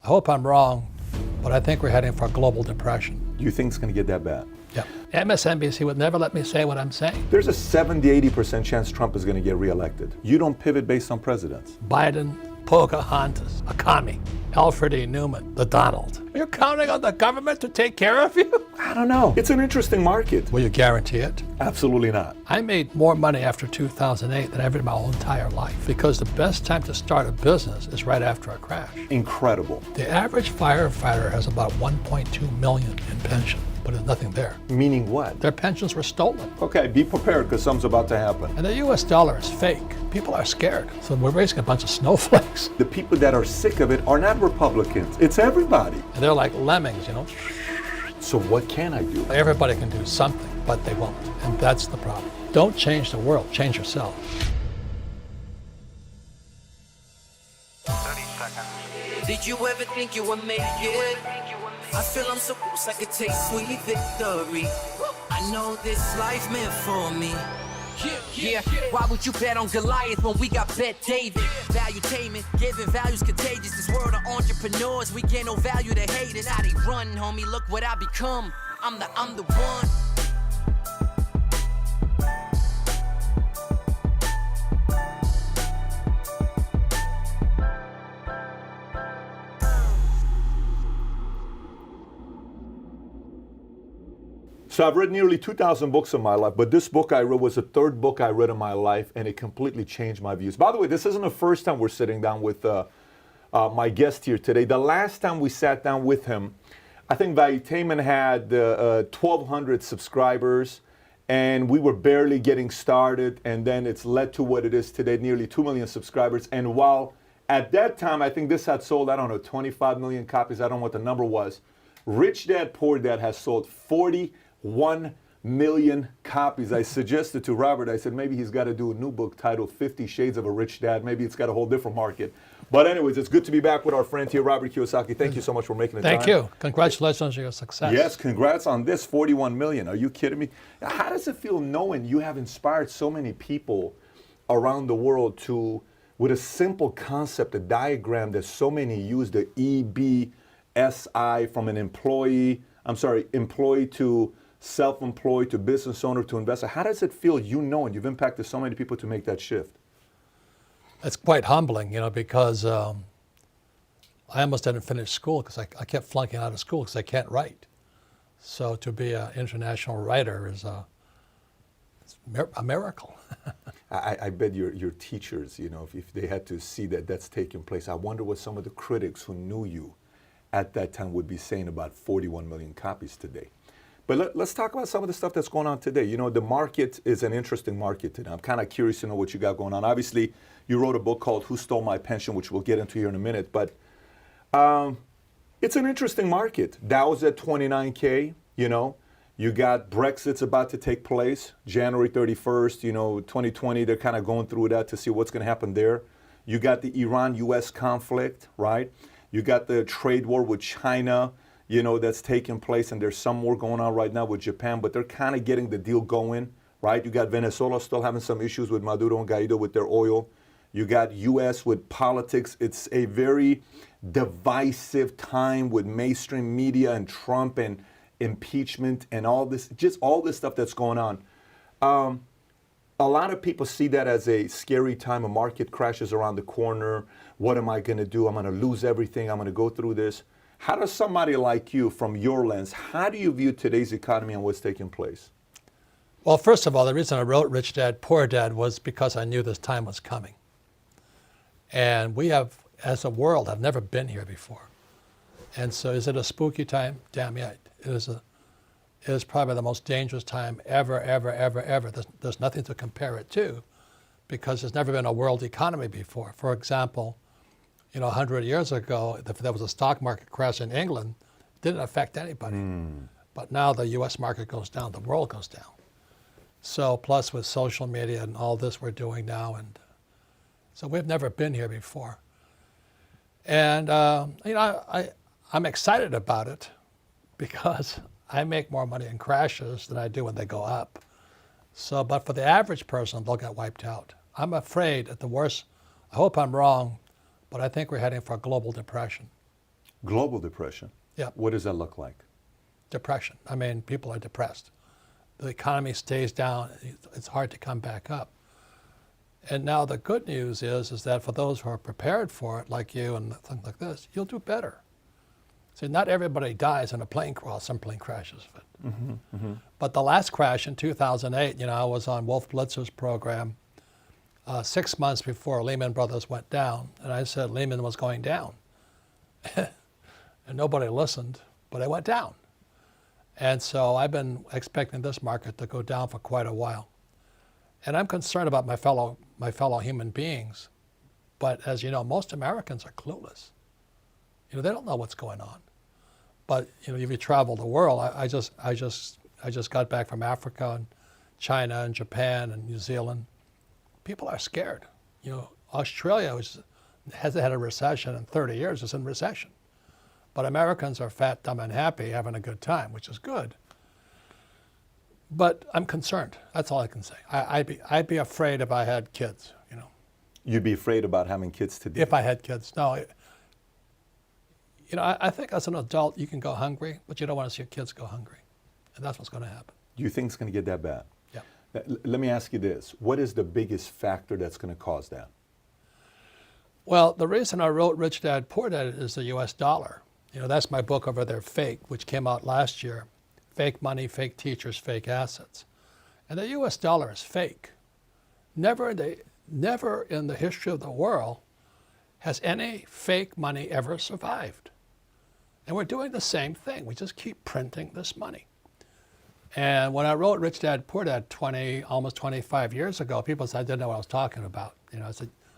I hope I'm wrong, but I think we're heading for a global depression. Do you think it's going to get that bad? Yeah. MSNBC would never let me say what I'm saying. There's a 70-80% chance Trump is going to get reelected. You don't pivot based on presidents. Biden, Pocahontas, Akami, Alfred E. Newman, the Donald. You're counting on the government to take care of you? I don't know. It's an interesting market. Will you guarantee it? Absolutely not. I made more money after 2008 than ever in my whole entire life because the best time to start a business is right after a crash. Incredible. The average firefighter has about 1.2 million in pension, but there's nothing there. Meaning what? Their pensions were stolen. Okay, be prepared because something's about to happen. And the US dollar is fake. People are scared. So we're raising a bunch of snowflakes. The people that are sick of it are not Republicans. It's everybody. And they're like lemmings, you know. So what can I do? Everybody can do something, but they won't. And that's the problem. Don't change the world, change yourself. 30 seconds. Did you ever think you would make it? I feel I'm so close I could taste sweet victory. I know this life meant for me. Yeah, why would you bet on Goliath when we got Bet David? Valuetainment, giving values contagious. This world of entrepreneurs, we get no value to haters. How they run, homie, look what I become. I'm the one. So I've read nearly 2,000 books in my life, but this book I read was the third book I read in my life, and it completely changed my views. By the way, this isn't the first time we're sitting down with my guest here today. The last time we sat down with him, I think Valuetainment had 1,200 subscribers, and we were barely getting started, and then it's led to what it is today, nearly 2 million subscribers. And while at that time, I think this had sold, I don't know, 25 million copies, I don't know what the number was, Rich Dad, Poor Dad has sold 41 million copies. I suggested to Robert, I said, maybe he's got to do a new book titled 50 Shades of a Rich Dad. Maybe it's got a whole different market. But anyways, it's good to be back with our friend here, Robert Kiyosaki. Thank you so much for making the time. Thank you. Congratulations on your success. Yes, congrats on this, 41 million. Are you kidding me? How does it feel knowing you have inspired so many people around the world to, with a simple concept, a diagram that so many use, the EBSI, from an employee to self-employed to business owner to investor. How does it feel, you knowing you've impacted so many people to make that shift? It's quite humbling, you know, because I almost didn't finish school because I kept flunking out of school because I can't write. So to be an international writer is it's a miracle. I bet your teachers, you know, if they had to see that that's taking place, I wonder what some of the critics who knew you at that time would be saying about 41 million copies today. But let's talk about some of the stuff that's going on today. You know, the market is an interesting market today. I'm kind of curious to know what you got going on. Obviously, you wrote a book called Who Stole My Pension, which we'll get into here in a minute. But it's an interesting market. Dow's at 29K, you know. You got Brexit's about to take place, January 31st, you know, 2020. They're kind of going through that to see what's going to happen there. You got the Iran-US conflict, right? You got the trade war with China, you know, that's taking place, and there's some more going on right now with Japan, but they're kind of getting the deal going, right? You got Venezuela still having some issues with Maduro and Guaido with their oil. You got U.S. with politics. It's a very divisive time with mainstream media and Trump and impeachment and all this, just all this stuff that's going on. A lot of people see that as a scary time. A market crashes around the corner. What am I going to do? I'm going to lose everything. I'm going to go through this. How does somebody like you, from your lens, how do you view today's economy and what's taking place? Well, first of all, the reason I wrote Rich Dad, Poor Dad was because I knew this time was coming. And we have, as a world, have never been here before. And so is it a spooky time? Damn yeah. It is probably the most dangerous time ever. There's nothing to compare it to because there's never been a world economy before. For example, you know, 100 years ago, if there was a stock market crash in England, it didn't affect anybody. But now the U.S. market goes down, the world goes down. So plus with social media and all this we're doing now, and so we've never been here before. And you know, I'm excited about it because I make more money in crashes than I do when they go up. So, but for the average person, they'll get wiped out. I'm afraid at the worst, I hope I'm wrong, but I think we're heading for a global depression. Global depression. Yeah. What does that look like? Depression. I mean, people are depressed. The economy stays down. It's hard to come back up. And now the good news is that for those who are prepared for it, like you and things like this, you'll do better. See, not everybody dies in a plane crash. Some plane crashes. But the last crash in 2008, I was on Wolf Blitzer's program 6 months before Lehman Brothers went down. And I said Lehman was going down. And nobody listened, but it went down. And so I've been expecting this market to go down for quite a while. And I'm concerned about my fellow human beings. But as you know, most Americans are clueless. They don't know what's going on. But if you travel the world, I just got back from Africa and China and Japan and New Zealand. People are scared. Australia, which hasn't had a recession in 30 years, is in recession. But Americans are fat, dumb, and happy, having a good time, which is good. But I'm concerned. That's all I can say. I'd be afraid if I had kids. You'd be afraid about having kids today? If I had kids, no. I think as an adult you can go hungry, but you don't want to see your kids go hungry, and that's what's going to happen. Do you think it's going to get that bad? Yeah. Let me ask you this: what is the biggest factor that's going to cause that? Well, the reason I wrote Rich Dad Poor Dad is the U.S. dollar. That's my book over there, Fake, which came out last year. Fake money, fake teachers, fake assets. And the U.S. dollar is fake. Never in the history of the world has any fake money ever survived. And we're doing the same thing. We just keep printing this money. And when I wrote Rich Dad Poor Dad almost 25 years ago, people said I didn't know what I was talking about.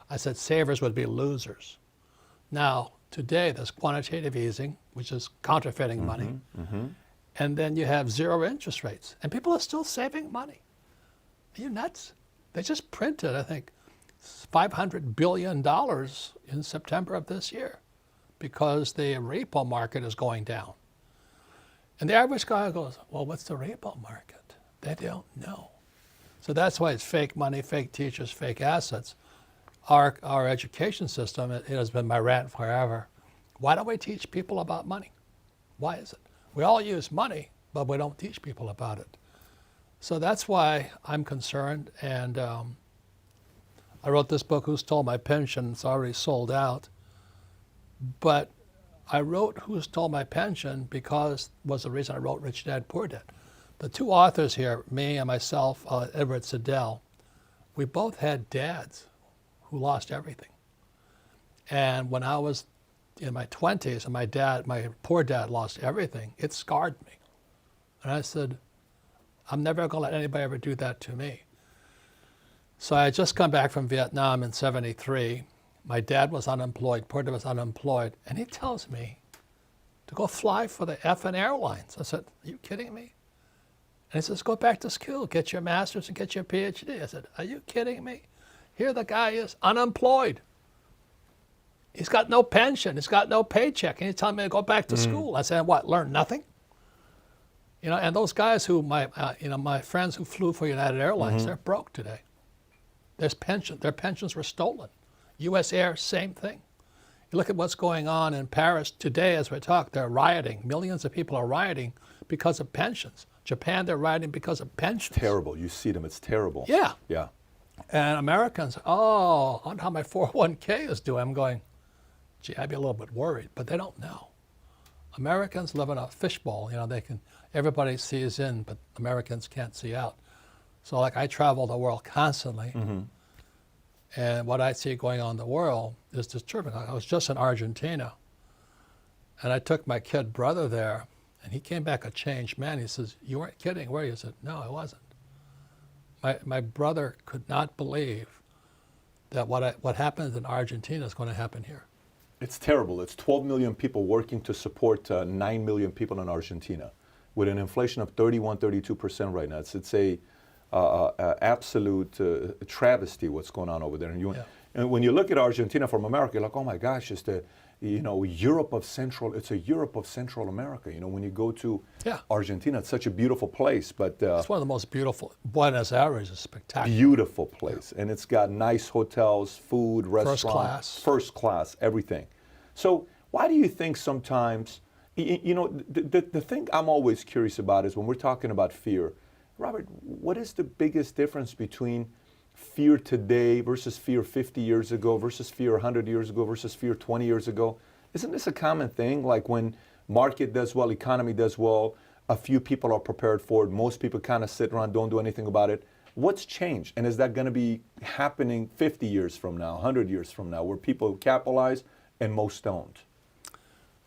I said savers would be losers. Now, today, there's quantitative easing, which is counterfeiting money. And then you have zero interest rates. And people are still saving money. Are you nuts? They just printed, I think, $500 billion in September of this year because the repo market is going down. And the average guy goes, well, what's the repo market? They don't know. So that's why it's fake money, fake teachers, fake assets. Our education system, it has been my rant forever. Why don't we teach people about money? Why is it? We all use money, but we don't teach people about it. So that's why I'm concerned. And I wrote this book, Who Stole My Pension? It's already sold out. But I wrote Who Stole My Pension because was the reason I wrote Rich Dad Poor Dad. The two authors here, me and myself, Edward Siddell, we both had dads who lost everything. And when I was in my 20s and my poor dad lost everything, it scarred me. And I said, I'm never going to let anybody ever do that to me. So I had just come back from Vietnam in '73. My dad was unemployed, poor dad was unemployed, and he tells me to go fly for the effing airlines. I said, are you kidding me? And he says, go back to school, get your master's and get your PhD. I said, are you kidding me? Here the guy is unemployed. He's got no pension. He's got no paycheck. And he's telling me to go back to school. I said, what, learn nothing? And those guys who, my friends who flew for United Airlines, they're broke today. Their pensions were stolen. U.S. Air, same thing. You look at what's going on in Paris today as we talk, they're rioting. Millions of people are rioting because of pensions. Japan, they're rioting because of pensions. Terrible. You see them, it's terrible. Yeah. Yeah. And Americans, I wonder how my 401k is doing. I'm going, gee, I'd be a little bit worried, but they don't know. Americans live in a fishbowl. Everybody sees in, but Americans can't see out. So I travel the world constantly. And what I see going on in the world is disturbing. I was just in Argentina, and I took my kid brother there, and he came back a changed man. He says, you weren't kidding, were you? I said, no, I wasn't. My brother could not believe that what happened in Argentina is going to happen here. It's terrible. It's 12 million people working to support 9 million people in Argentina with an inflation of 32% right now. It's a absolute travesty what's going on over there. And when you look at Argentina from America, you're like, oh my gosh, it's the Europe of Central. It's a Europe of Central America. When you go to Argentina, it's such a beautiful place. But it's one of the most beautiful. Buenos Aires is spectacular. Beautiful place, and it's got nice hotels, food, restaurants, first class, everything. So Why do you think sometimes, the thing I'm always curious about is when we're talking about fear, Robert, what is the biggest difference between fear today versus fear 50 years ago versus fear 100 years ago versus fear 20 years ago? Isn't this a common thing? Like when market does well, economy does well, a few people are prepared for it. Most people kind of sit around, don't do anything about it. What's changed? And is that going to be happening 50 years from now, 100 years from now, where people capitalize and most don't?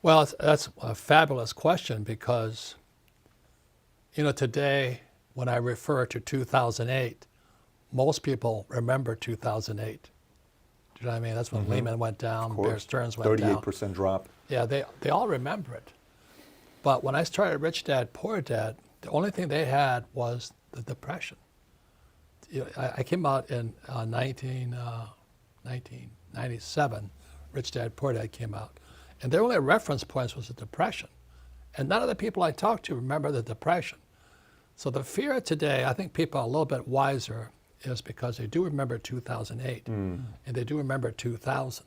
Well, that's a fabulous question because, today when I refer to 2008, most people remember 2008. Do you know what I mean? That's when Lehman went down, Bear Stearns went down. 38% drop. Yeah, they all remember it. But when I started Rich Dad, Poor Dad, the only thing they had was the Depression. I came out in 1997, Rich Dad, Poor Dad came out. And their only reference points was the Depression. And none of the people I talked to remember the Depression. So the fear today, I think people are a little bit wiser, is because they do remember 2008, and they do remember 2000.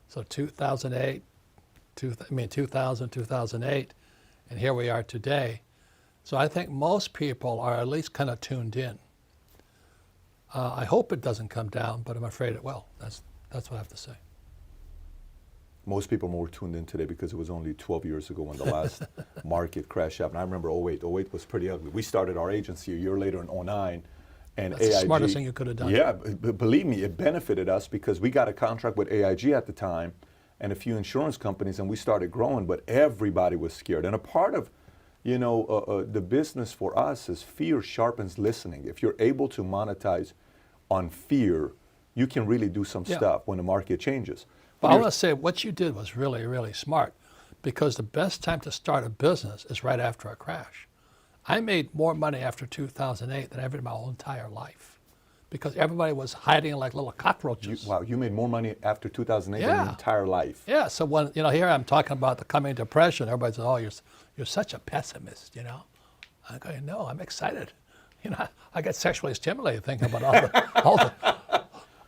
So 2008, 2000, 2008, and here we are today. So I think most people are at least kind of tuned in. I hope it doesn't come down, but I'm afraid it will. That's what I have to say. Most people are more tuned in today because it was only 12 years ago when the last market crash happened. I remember 08. 08 was pretty ugly. We started our agency a year later in 09. And That's the smartest thing you could have done. Yeah, believe me, it benefited us because we got a contract with AIG at the time and a few insurance companies, and we started growing, but everybody was scared. And a part of, the business for us is fear sharpens listening. If you're able to monetize on fear, you can really do some stuff when the market changes. But I want to say what you did was really, really smart, because the best time to start a business is right after a crash. I made more money after 2008 than I ever did my whole entire life, because everybody was hiding like little cockroaches. You made more money after 2008 than your entire life. Yeah, so when, here I'm talking about the coming depression, everybody says, oh, you're such a pessimist, I go, no, I'm excited. I get sexually stimulated thinking about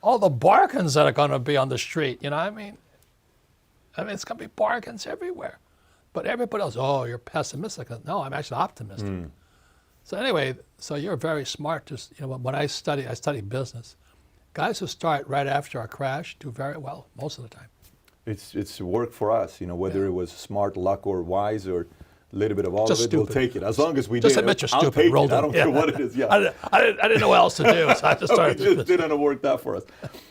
all the bargains that are going to be on the street, I mean, it's going to be bargains everywhere. But everybody else, oh, you're pessimistic. No, I'm actually optimistic. So anyway, so you're very smart. When I study business. Guys who start right after a crash do very well most of the time. It's work for us, whether it was smart, luck, or wise, or a little bit of all Just of it. stupid. We'll take it as long as we Just did. admit you're I'll stupid. take Roll it. I don't care what it is. Yeah. I didn't know what else to do, so I just started. It just didn't work that for us.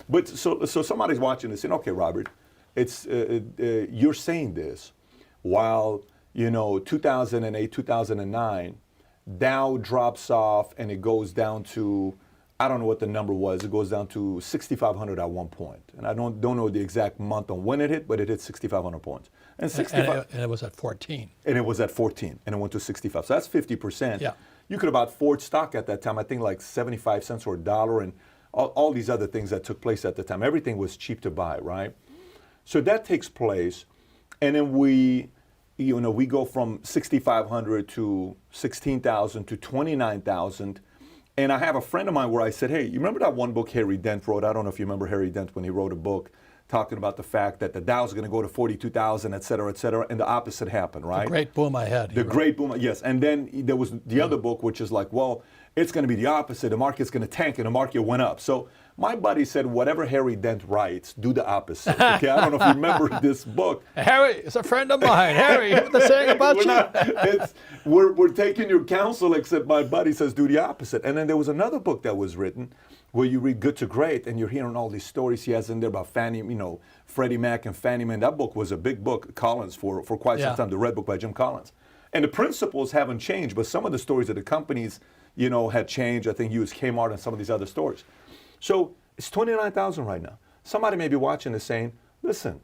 But so somebody's watching this saying, okay, Robert, it's you're saying this while 2008, 2009, Dow drops off and it goes down to, I don't know what the number was. It goes down to 6,500 at one point, and I don't know the exact month on when it hit, but it hit 6,500 points. And 65, and it was at 14. And it was at 14, and it went to 65. So that's 50%. Yeah. You could have bought Ford stock at that time, I think like 75 cents or $1, and all these other things that took place at the time. Everything was cheap to buy, right? So that takes place, and then we go from 6,500 to 16,000 to 29,000. And I have a friend of mine where I said, hey, you remember that one book Harry Dent wrote? I don't know if you remember Harry Dent when he wrote a book talking about the fact that the Dow's going to go to 42,000, et cetera, and the opposite happened, right? The great boom I had. The great boom, yes. And then there was the other book, which is like, well, it's going to be the opposite. The market's going to tank, and the market went up. So my buddy said, whatever Harry Dent writes, do the opposite. Okay, I don't know if you remember this book. Harry is a friend of mine. Harry, you know what they're saying about you? We're taking your counsel, except my buddy says do the opposite. And then there was another book that was written where you read Good to Great, and you're hearing all these stories he has in there about Freddie Mac and Fannie Mae. That book was a big book, Collins, for quite some time, the Red Book by Jim Collins. And the principles haven't changed, but some of the stories of the companies, had changed. I think he used Kmart and some of these other stories. So it's 29,000 right now. Somebody may be watching this saying, listen,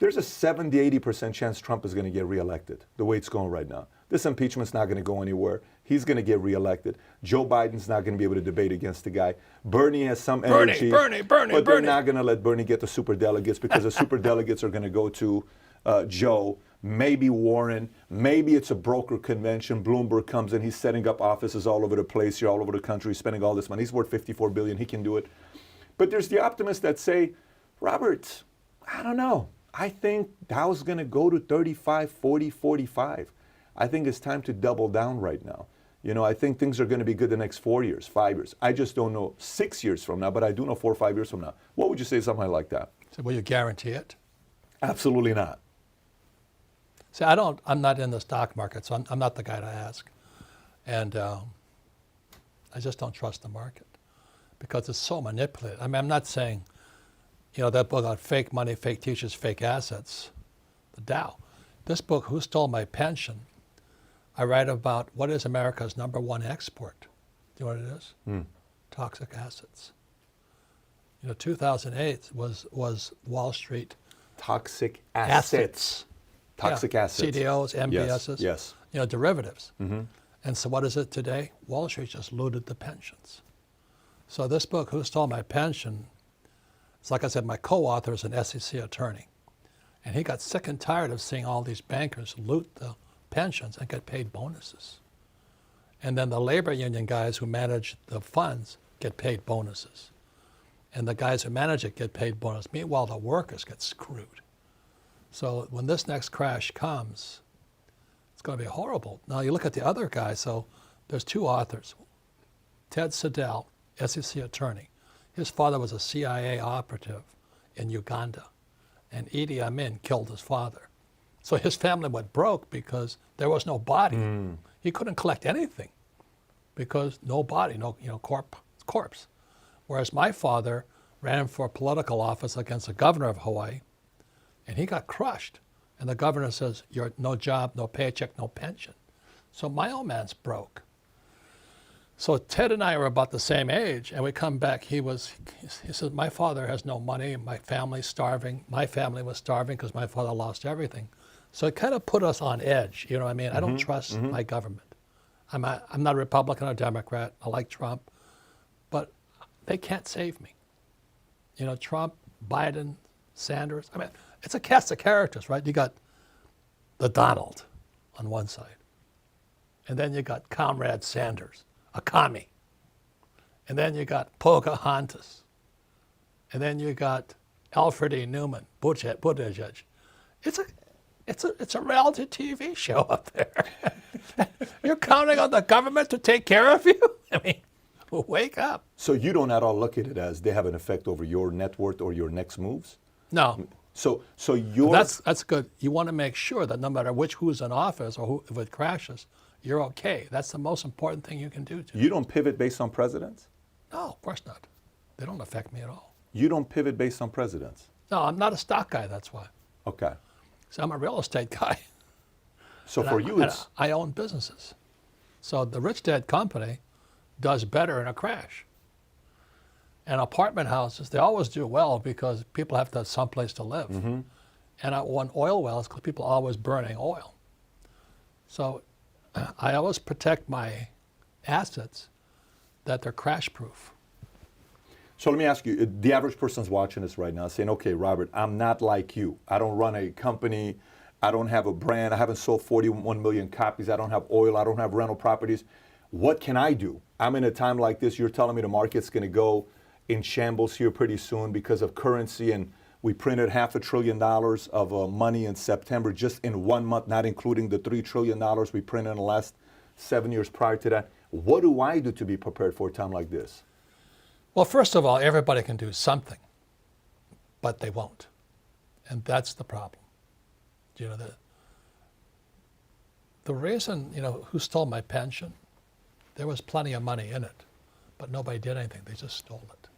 there's a 70-80% chance Trump is going to get reelected the way it's going right now. This impeachment's not going to go anywhere. He's going to get reelected. Joe Biden's not going to be able to debate against the guy. Bernie has some energy. But they're not going to let Bernie get the superdelegates because the superdelegates are going to go to Joe, maybe Warren, maybe it's a broker convention. Bloomberg comes in, he's setting up offices all over the place here, all over the country, spending all this money. He's worth $54 billion, he can do it. But there's the optimists that say, Robert, I don't know. I think Dow's going to go to 35, 40, 45. I think it's time to double down right now. You know, I think things are going to be good the next 4 years, 5 years. I just don't know 6 years from now, but I do know 4 or 5 years from now. What would you say something like that? So will you guarantee it? Absolutely not. See, I'm not in the stock market, so I'm not the guy to ask. And I just don't trust the market because it's so manipulated. I mean, I'm not saying, you know, that book on fake money, fake teachers, fake assets, the Dow. This book, Who Stole My Pension, I write about what is America's #1 export. Do you know what it is? Toxic assets. You know, 2008 was Wall Street. Toxic assets. Toxic assets. CDOs, MBSs. Yes. You know, derivatives. And so what is it today? Wall Street just looted the pensions. So this book, Who Stole My Pension, it's like I said, my co-author is an SEC attorney. And he got sick and tired of seeing all these bankers loot the pensions and get paid bonuses. And then the labor union guys who manage the funds get paid bonuses. And the guys who manage it get paid bonus. Meanwhile, the workers get screwed. So when this next crash comes, it's going to be horrible. Now you look at the other guy. So there's 2 authors. Ted Siddell, SEC attorney. His father was a CIA operative in Uganda. And Idi Amin killed his father. So his family went broke because there was no body. He couldn't collect anything because no body, no corpse. Whereas my father ran for political office against the governor of Hawaii, and he got crushed. And the governor says, "You're no job, no paycheck, no pension." So my old man's broke. So Ted and I were about the same age, and we come back. He said, "My father has no money. My family's starving. My family was starving because my father lost everything." So it kind of put us on edge. You know what I mean? I don't trust my government. I'm not a Republican or Democrat. I like Trump, but they can't save me. You know, Trump, Biden, Sanders. I mean, it's a cast of characters, right? You got the Donald on one side, and then you got Comrade Sanders, a commie, and then you got Pocahontas, and then you got Alfred E. Newman, Buttigieg. It's a reality TV show up there. You're counting on the government to take care of you? I mean, wake up. So you don't at all look at it as they have an effect over your net worth or your next moves? No. So your That's good. You want to make sure that no matter who's in office or if it crashes, you're okay. That's the most important thing you can do. You don't pivot based on presidents? No, of course not. They don't affect me at all. You don't pivot based on presidents? No, I'm not a stock guy, that's why. Okay. So I'm a real estate guy. So for you, it's... I own businesses. So the Rich Dad Company does better in a crash. And apartment houses, they always do well because people have to have someplace to live. And I own oil wells because people are always burning oil. So I always protect my assets that they're crash proof. So let me ask you, the average person's watching this right now saying, okay, Robert, I'm not like you. I don't run a company. I don't have a brand. I haven't sold 41 million copies. I don't have oil. I don't have rental properties. What can I do? I'm in a time like this. You're telling me the market's going to go in shambles here pretty soon because of currency, and we printed $500 billion of money in September just in 1 month, not including the $3 trillion we printed in the last 7 years prior to that. What do I do to be prepared for a time like this? Well, first of all, everybody can do something, but they won't. And that's the problem. You know, the reason, who stole my pension, there was plenty of money in it, but nobody did anything. They just stole it.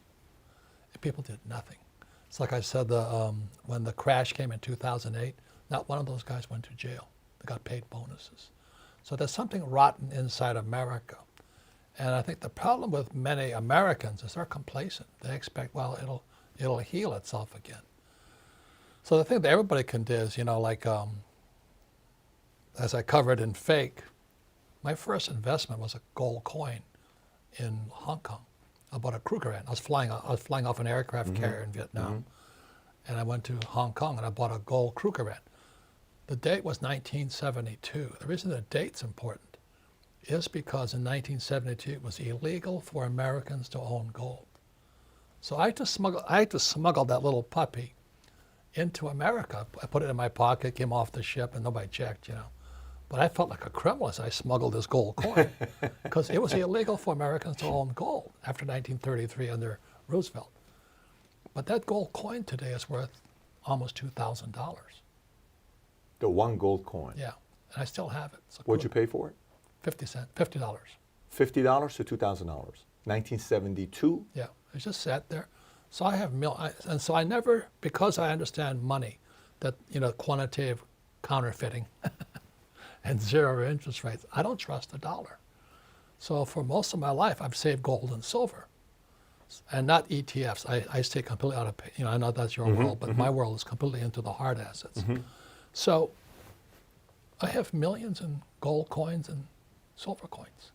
And people did nothing. It's like I said, when the crash came in 2008, not one of those guys went to jail. They got paid bonuses. So there's something rotten inside America. And I think the problem with many Americans is they're complacent. They expect, well, it'll heal itself again. So the thing that everybody can do is, as I covered in Fake, my first investment was a gold coin in Hong Kong. I bought a Krugerrand. I was flying off an aircraft carrier in Vietnam, and I went to Hong Kong and I bought a gold Krugerrand. The date was 1972. The reason the date's important is because in 1972 it was illegal for Americans to own gold. So I had to smuggle that little puppy into America. I put it in my pocket, came off the ship, and nobody checked, you know. But I felt like a criminal as I smuggled this gold coin because it was illegal for Americans to own gold after 1933 under Roosevelt. But that gold coin today is worth almost $2,000. The one gold coin. Yeah, and I still have it. So What'd you pay for it? 50 cents, $50. $50 to $2,000. 1972. Yeah, it just sat there. So I have and so I never, because I understand money, that, you know, quantitative counterfeiting and zero interest rates, I don't trust the dollar. So for most of my life, I've saved gold and silver, and not ETFs. I stay completely out of, you know, I know that's your world, but my world is completely into the hard assets. So I have millions in gold coins and silver coins.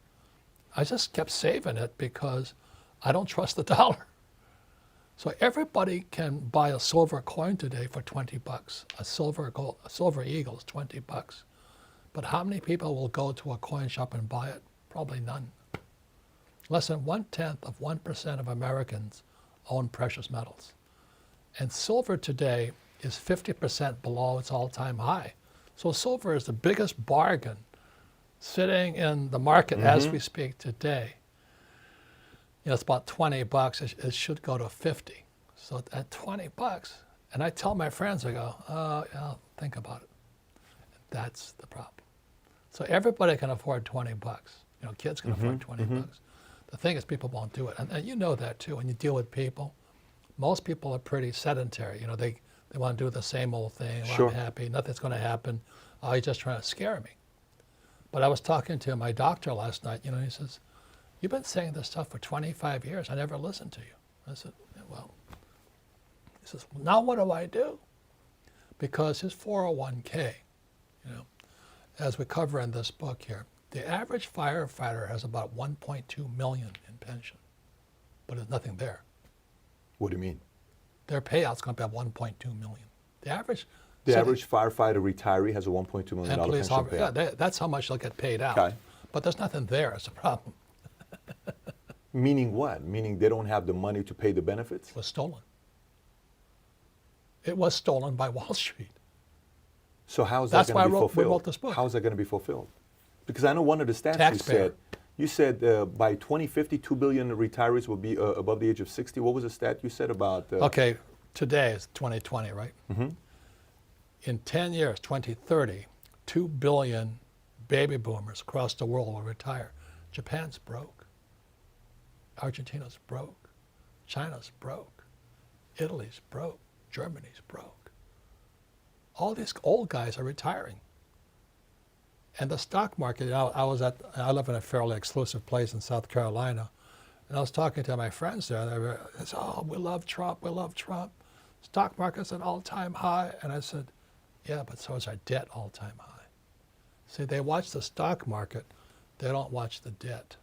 I just kept saving it because I don't trust the dollar. So everybody can buy a silver coin today for 20 bucks. A silver eagle is 20 bucks. But how many people will go to a coin shop and buy it? Probably none. Less than 1/10% of Americans own precious metals. And silver today is 50% below its all-time high. So silver is the biggest bargain sitting in the market as we speak today. You know, it's about 20 bucks. It should go to 50. So at 20 bucks, and I tell my friends, I go, yeah, think about it. That's the problem. So everybody can afford 20 bucks. You know, kids can afford 20 bucks. The thing is, people won't do it. And you know that too. When you deal with people, most people are pretty sedentary. You know, they want to do the same old thing. Well, Sure. I'm happy. Nothing's going to happen. Oh, he's just trying to scare me. But I was talking to my doctor last night. You know, he says, "You've been saying this stuff for 25 years. I never listened to you." I said, "Yeah, well," he says, "Now what do I do?" Because his 401k, you know, as we cover in this book here, the average firefighter has about 1.2 million in pension, but there's nothing there. What do you mean? Their payout's going to be at 1.2 million. The average Firefighter retiree has a $1.2 million and police pension officer, payout. yeah, that's how much they'll get paid out. Okay. But there's nothing there as a problem. Meaning what? Meaning they don't have the money to pay the benefits? It was stolen. It was stolen by Wall Street. So how is That's that why going to be we fulfilled? wrote this book. How is that going to be fulfilled? Because I know one of the stats Taxpayer. you said by 2050, 2 billion retirees will be above the age of 60. What was the stat you said about? Okay, today is 2020, right? In 10 years, 2030, 2 billion baby boomers across the world will retire. Japan's broke. Argentina's broke. China's broke. Italy's broke. Germany's broke. All these old guys are retiring. And the stock market, you know, I live in a fairly exclusive place in South Carolina, and I was talking to my friends there, and they said, "Oh, we love Trump, we love Trump. Stock market's at all-time high." And I said, "Yeah, but so is our debt all-time high." See, they watch the stock market, they don't watch the debt.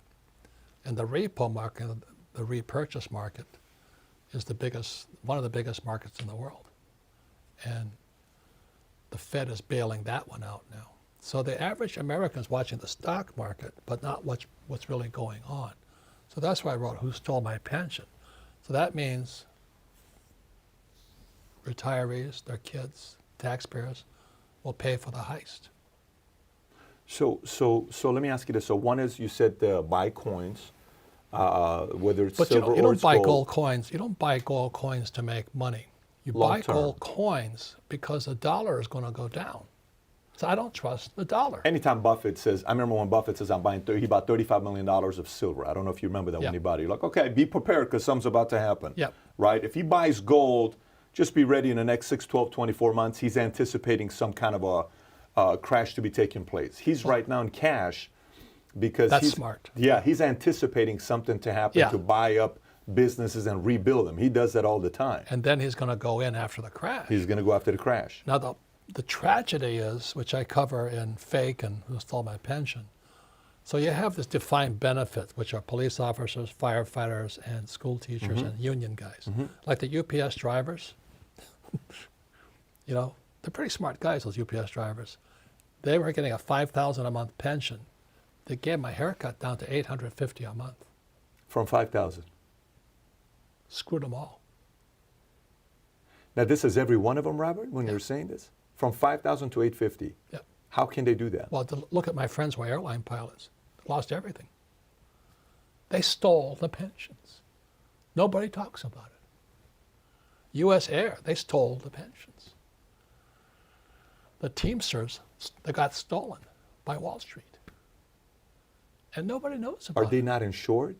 And the repo market, the repurchase market, is one of the biggest markets in the world. And the Fed is bailing that one out now. So the average American is watching the stock market, but not what's really going on. So that's why I wrote Who Stole My Pension? So that means retirees, their kids, taxpayers will pay for the heist. So let me ask you this. So one is you said buy coins, whether it's But silver you or don't it's buy gold. gold coins. You don't buy gold coins to make money. You Long buy term. gold coins because the dollar is going to go down. So I don't trust the dollar. Anytime Buffett says, I remember when Buffett says, he bought $35 million of silver. I don't know if you remember that when he bought it. You're like, okay, be prepared because something's about to happen. Yep. Right? If he buys gold, just be ready in the next 6, 12, 24 months. He's anticipating some kind of a crash to be taking place. He's right now in cash because That's he's smart. Yeah, he's anticipating something to happen to buy up businesses and rebuild them. He does that all the time. And then he's going to go in after the crash. He's going to go after the crash. Now, the tragedy is, which I cover in Fake and Who Stole My Pension, so you have this defined benefit, which are police officers, firefighters, and school teachers and union guys. Like the UPS drivers, you know, they're pretty smart guys, those UPS drivers. They were getting a $5,000 a month pension. They gave my haircut down to $850 a month. From 5,000. Screwed them all. Now, this is every one of them, Robert, when you're saying this? From 5,000 to 850. Yeah. How can they do that? Well, look at my friends who are airline pilots. Lost everything. They stole the pensions. Nobody talks about it. U.S. Air, they stole the pensions. The Teamsters, they got stolen by Wall Street. And nobody knows about it. Are they not insured?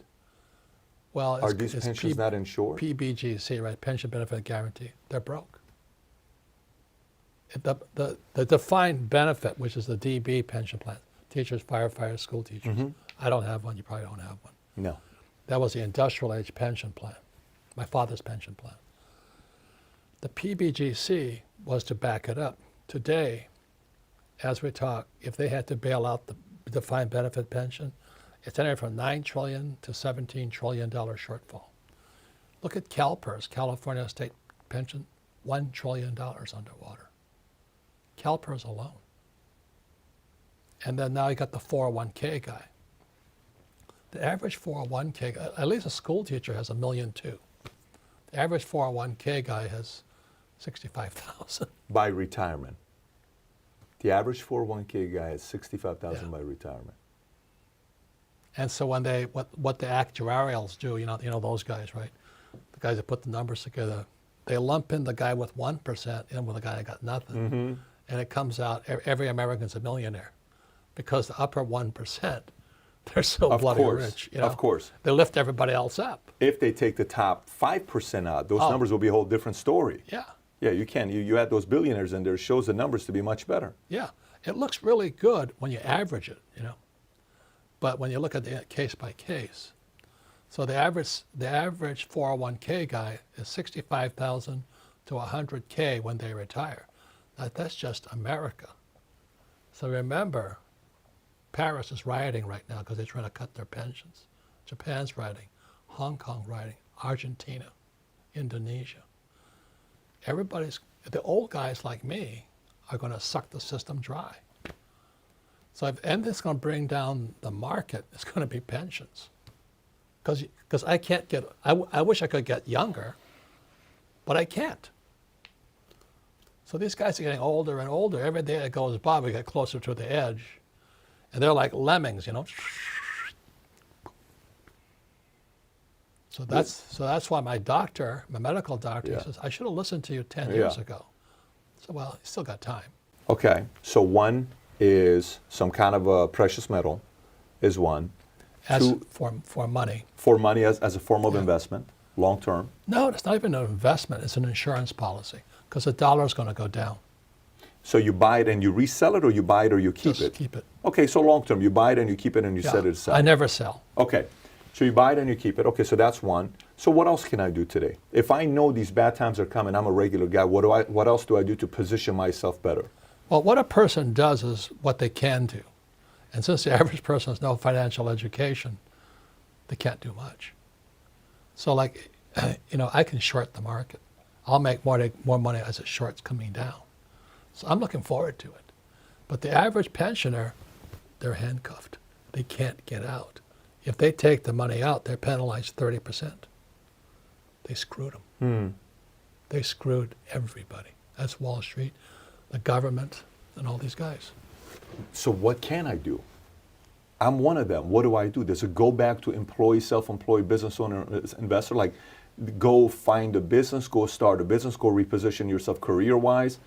Well, Are these pensions not insured? PBGC, right? Pension Benefit Guarantee. They're broke. The defined benefit, which is the DB pension plan, teachers, firefighters, school teachers. I don't have one. You probably don't have one. No. That was the industrial age pension plan, my father's pension plan. The PBGC was to back it up. Today, as we talk, if they had to bail out the defined benefit pension, it's anywhere from $9 trillion to $17 trillion shortfall. Look at CalPERS, California State Pension, $1 trillion underwater. CalPERS alone. And then now you got the 401k guy. The average 401k guy, at least a school teacher has $1.2 million. The average 401k guy has 65,000. By retirement. The average 401k guy has 65,000 Yeah. by retirement. And so when they, what the actuarials do, you know those guys, right? The guys that put the numbers together, they lump in the guy with 1% in with the guy that got nothing. And it comes out, every American's a millionaire. Because the upper 1%, they're so Of bloody course, rich. of course. They lift everybody else up. If they take the top 5% out, those Oh. numbers will be a whole different story. Yeah, Yeah, you can. You add those billionaires in there, it shows the numbers to be much better. yeah. It looks really good when you average it, But when you look at the case by case, so the average 401k guy is 65,000 to 100k when they retire. Now, that's just America. So remember, Paris is rioting right now because they're trying to cut their pensions. Japan's rioting, Hong Kong rioting, Argentina, Indonesia. The old guys like me are going to suck the system dry. So if anything's going to bring down the market, it's going to be pensions. Because I can't get, I wish I could get younger, but I can't. So these guys are getting older and older. Every day that goes by, we get closer to the edge. And they're like lemmings, So that's why my medical doctor, Yeah. says, I should have listened to you 10 Yeah. years ago. So, well, you still got time. Okay, so one is some kind of a precious metal, is one. Two, For money. for money as a form of investment, long term. No, it's not even an investment. It's an insurance policy because the dollar is going to go down. So you buy it and you resell it, or you buy it or you keep Just it? keep it. Okay, so long term, you buy it and you keep it and you Yeah. set it aside. I never sell. Okay, so you buy it and you keep it. Okay, so that's one. So what else can I do today? If I know these bad times are coming, I'm a regular guy, what else do I do to position myself better? Well, what a person does is what they can do. And since the average person has no financial education, they can't do much. So like, I can short the market. I'll make more money as it short's coming down. So I'm looking forward to it. But the average pensioner, they're handcuffed. They can't get out. If they take the money out, they're penalized 30%. They screwed them. They screwed everybody. That's Wall Street, the government, and all these guys. So what can I do? I'm one of them. What do I do? Does it go back to employee, self-employed, business owner, investor? Like, go find a business, go start a business, go reposition yourself career-wise?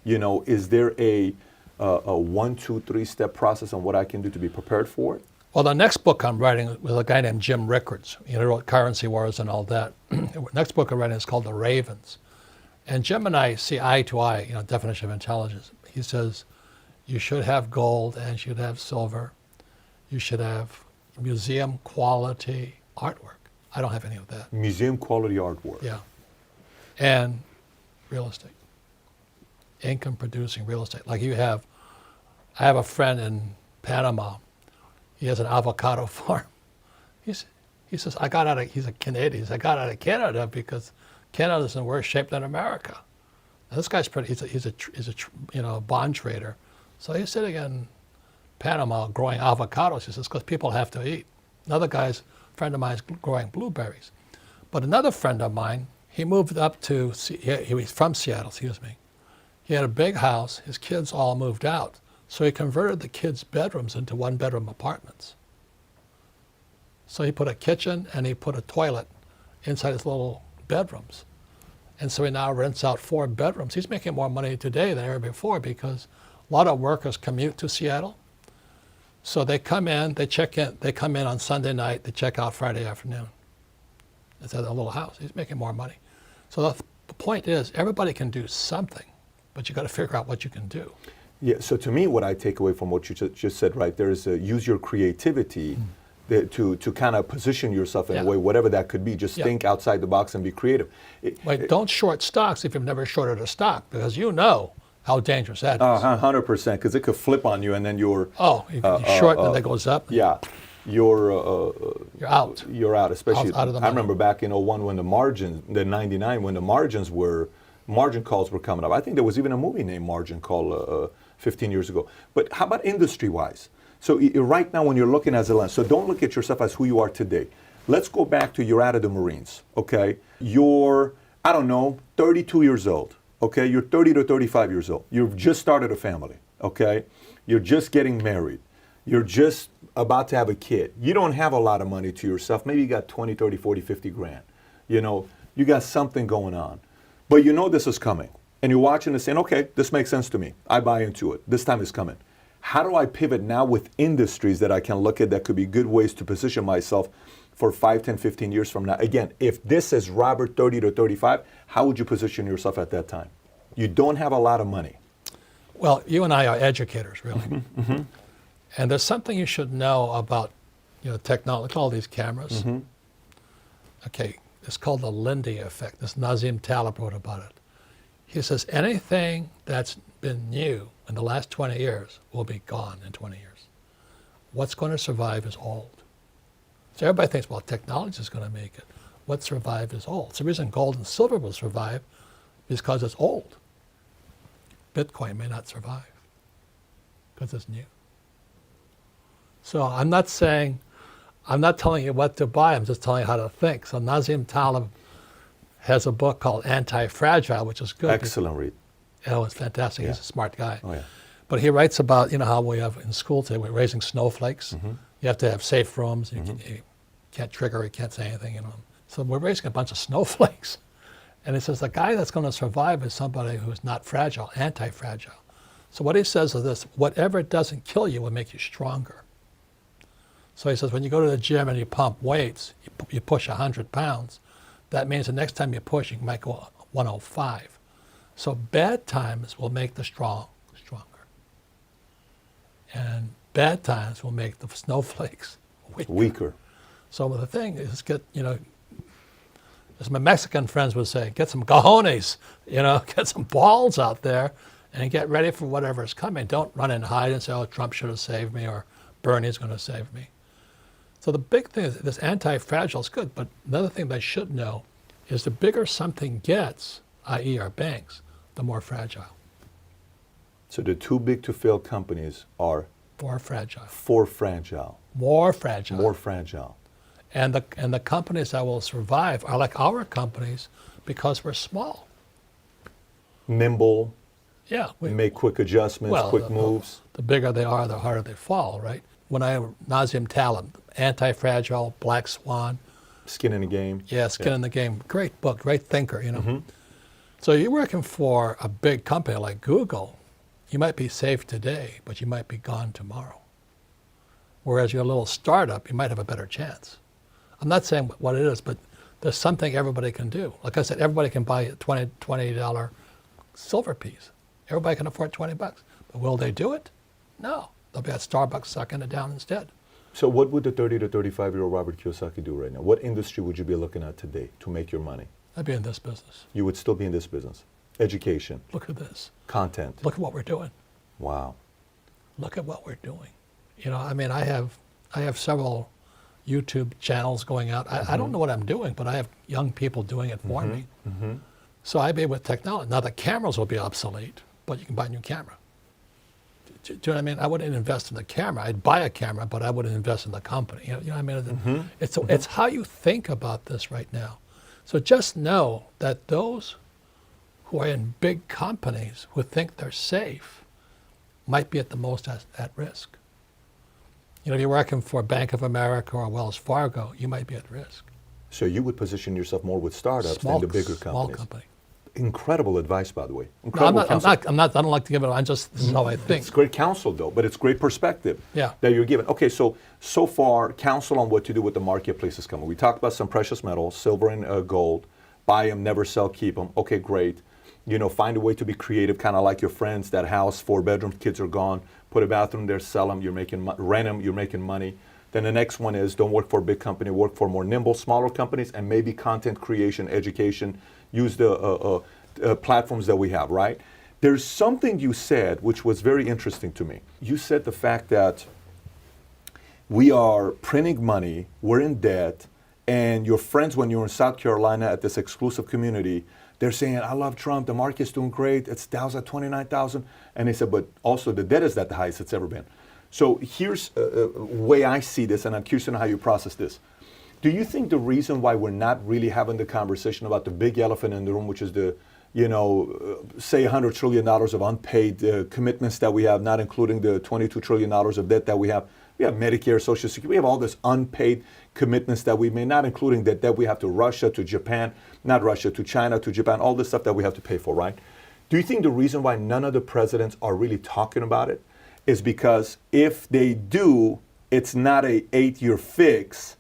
Is there a 1, 2, 3 step process on what I can do to be prepared for it? Well, the next book I'm writing with a guy named Jim Rickards. He wrote Currency Wars and all that. Next book I'm writing is called The Ravens. And Jim and I see eye to eye, definition of intelligence. He says, you should have gold and you should have silver. You should have museum quality artwork. I don't have any of that. Museum quality artwork. Yeah. And real estate. Income producing real estate. Like I have a friend in Panama. He has an avocado farm. He says, he's a Canadian. He says, I got out of Canada because Canada's in worse shape than America. Now, this guy's he's a bond trader. So he's sitting in Panama growing avocados. He says, because people have to eat. Another friend of mine is growing blueberries. But another friend of mine, He moved up to, he was from Seattle, excuse me. He had a big house. His kids all moved out. So he converted the kids' bedrooms into one-bedroom apartments. So he put a kitchen and he put a toilet inside his little bedrooms. And so he now rents out 4 bedrooms. He's making more money today than ever before because a lot of workers commute to Seattle. So they come in, they check in, they come in on Sunday night, they check out Friday afternoon. It's at a little house. He's making more money. So the point is, everybody can do something, but you got to figure out what you can do. Yeah, so to me, what I take away from what you just said right there is use your creativity to kind of position yourself in a way, whatever that could be. Just think outside the box and be creative. Don't short stocks if you've never shorted a stock, because you know how dangerous that is. 100%, because it could flip on you and then you're... You short and it goes up. Yeah, you're out. You're out, especially... Out of the I money. remember back in 01 when the margins, the 99, when the margin calls were coming up. I think there was even a movie named Margin Call 15 years ago. But how about industry-wise? So right now when you're looking as a lens, so don't look at yourself as who you are today. Let's go back to you're out of the Marines, okay? You're, I don't know, 32 years old, okay? You're 30 to 35 years old. You've just started a family, okay? You're just getting married. You're just about to have a kid. You don't have a lot of money to yourself. Maybe you got 20, 30, 40, 50 grand. You know, you got something going on. But you know this is coming. And you're watching this saying, okay, this makes sense to me. I buy into it. This time is coming. How do I pivot now with industries that I can look at that could be good ways to position myself for 5, 10, 15 years from now? Again, if this is Robert 30 to 35, how would you position yourself at that time? You don't have a lot of money. Well, you and I are educators, really. And there's something you should know about, technology. Look at all these cameras. Okay, it's called the Lindy effect. This Nassim Taleb wrote about it. He says anything that's been new in the last 20 years will be gone in 20 years. What's going to survive is old. So everybody thinks, well, technology is going to make it. What survives is old. So the reason gold and silver will survive is because it's old. Bitcoin may not survive because it's new. So I'm not telling you what to buy, I'm just telling you how to think. So Nassim Taleb has a book called Anti-Fragile, which is good. Excellent read. Oh, it's fantastic. He's a smart guy. Oh, yeah. But he writes about, how we have in school today, we're raising snowflakes. You have to have safe rooms. You can't trigger, you can't say anything, So we're raising a bunch of snowflakes. And he says the guy that's going to survive is somebody who's not fragile, anti-fragile. So what he says is this: whatever doesn't kill you will make you stronger. So he says when you go to the gym and you pump weights, you push 100 pounds, that means the next time you push, you might go 105. So bad times will make the strong stronger. And bad times will make the snowflakes weaker. So the thing is, as my Mexican friends would say, get some cojones, get some balls out there and get ready for whatever is coming. Don't run and hide and say, oh, Trump should have saved me or Bernie's going to save me. So the big thing is this anti-fragile is good, but another thing they should know is the bigger something gets, i.e. our banks, the more fragile. So the too big to fail companies are? More fragile. More fragile. More fragile. And the companies that will survive are like our companies because we're small. Nimble. Yeah. We make quick adjustments, quick moves. The bigger they are, the harder they fall, right? When Nassim Taleb, Anti-Fragile, Black Swan. Skin in the Game. Yeah, Skin in the Game. Great book, great thinker, So you're working for a big company like Google, you might be safe today, but you might be gone tomorrow. Whereas your little startup, you might have a better chance. I'm not saying what it is, but there's something everybody can do. Like I said, everybody can buy a $20 silver piece. Everybody can afford $20. But will they do it? No. They'll be at Starbucks sucking it down instead. So what would the 30 to 35-year-old Robert Kiyosaki do right now? What industry would you be looking at today to make your money? I'd be in this business. You would still be in this business? Education. Look at this. Content. Look at what we're doing. Wow. Look at what we're doing. I have several YouTube channels going out. I don't know what I'm doing, but I have young people doing it for me. So I'd be with technology. Now the cameras will be obsolete, but you can buy a new camera. Do you know what I mean? I wouldn't invest in the camera. I'd buy a camera, but I wouldn't invest in the company. You know what I mean? It's how you think about this right now. So just know that those who are in big companies who think they're safe might be at the most at risk. You know, if you're working for Bank of America or Wells Fargo, you might be at risk. So you would position yourself more with startups than the bigger companies. Small company. Incredible advice, by the way. No, Incredible counsel. I don't like to give it. This is how I think. It's great counsel, though, but it's great perspective Yeah. that you're given. Okay, so far, counsel on what to do with the marketplace is coming. We talked about some precious metals, silver and gold. Buy them, never sell, keep them. Okay, great. You know, find a way to be creative, kind of like your friends. That house, 4 bedrooms, kids are gone. Put a bathroom there, sell them. You're making rent them. You're making money. Then the next one is don't work for a big company. Work for more nimble, smaller companies, and maybe content creation, education. Use the platforms that we have, right? There's something you said which was very interesting to me. You said the fact that we are printing money, we're in debt, and your friends, when you're in South Carolina at this exclusive community, they're saying, I love Trump, the market's doing great, it's Dow's at 29,000. And they said, but also the debt is at the highest it's ever been. So here's a way I see this, and I'm curious to know how you process this. Do you think the reason why we're not really having the conversation about the big elephant in the room, which is the, say $100 trillion of unpaid commitments that we have, not including the $22 trillion of debt that we have. We have Medicare, Social Security. We have all this unpaid commitments that we made, not including the debt we have to Russia, to Japan, not Russia, to China, to Japan, all this stuff that we have to pay for, right? Do you think the reason why none of the presidents are really talking about it is because if they do, it's not a 8-year fix.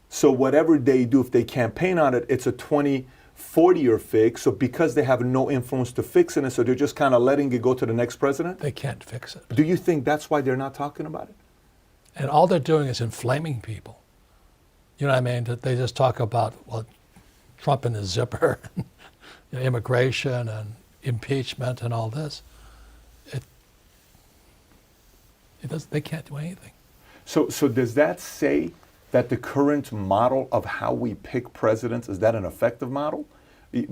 So whatever they do, if they campaign on it, it's a 40-year fix. So because they have no influence to fix it, so they're just kind of letting it go to the next president? They can't fix it. Do you think that's why they're not talking about it? And all they're doing is inflaming people. You know what I mean? They just talk about, well, Trump and his zipper, immigration and impeachment and all this. They can't do anything. So does that say that the current model of how we pick presidents, is that an effective model?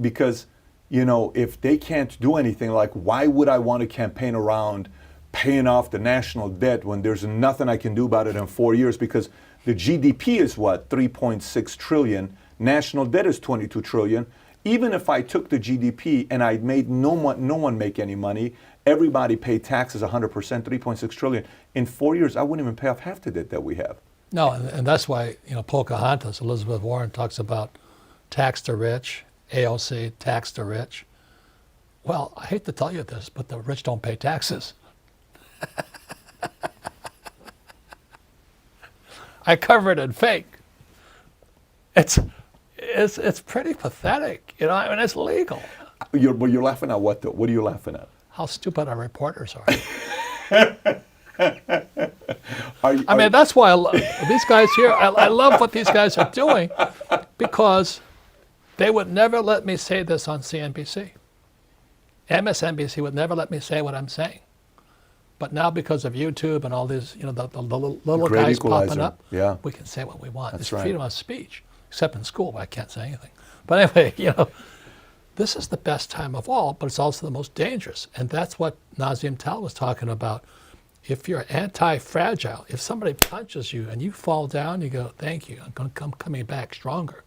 Because, if they can't do anything, like why would I want to campaign around paying off the national debt when there's nothing I can do about it in 4 years? Because the GDP is what, 3.6 trillion, national debt is 22 trillion. Even if I took the GDP and I made no one make any money, everybody pay taxes 100%, 3.6 trillion. In 4 years, I wouldn't even pay off half the debt that we have. No, and that's why, Pocahontas, Elizabeth Warren talks about tax the rich, AOC, tax the rich. Well, I hate to tell you this, but the rich don't pay taxes. I cover it in fake. It's pretty pathetic, it's legal. You're laughing at what though? What are you laughing at? How stupid our reporters are. That's why I love these guys here. I love what these guys are doing because they would never let me say this on CNBC. MSNBC would never let me say what I'm saying. But now because of YouTube and all these, the little Great guys equalizer. popping up, yeah. we can say what we want. That's It's right. freedom of speech, except in school where I can't say anything. But anyway, this is the best time of all, but it's also the most dangerous. And that's what Nazim Tal was talking about. If you're anti-fragile, if somebody punches you and you fall down, you go, thank you, I'm coming back stronger.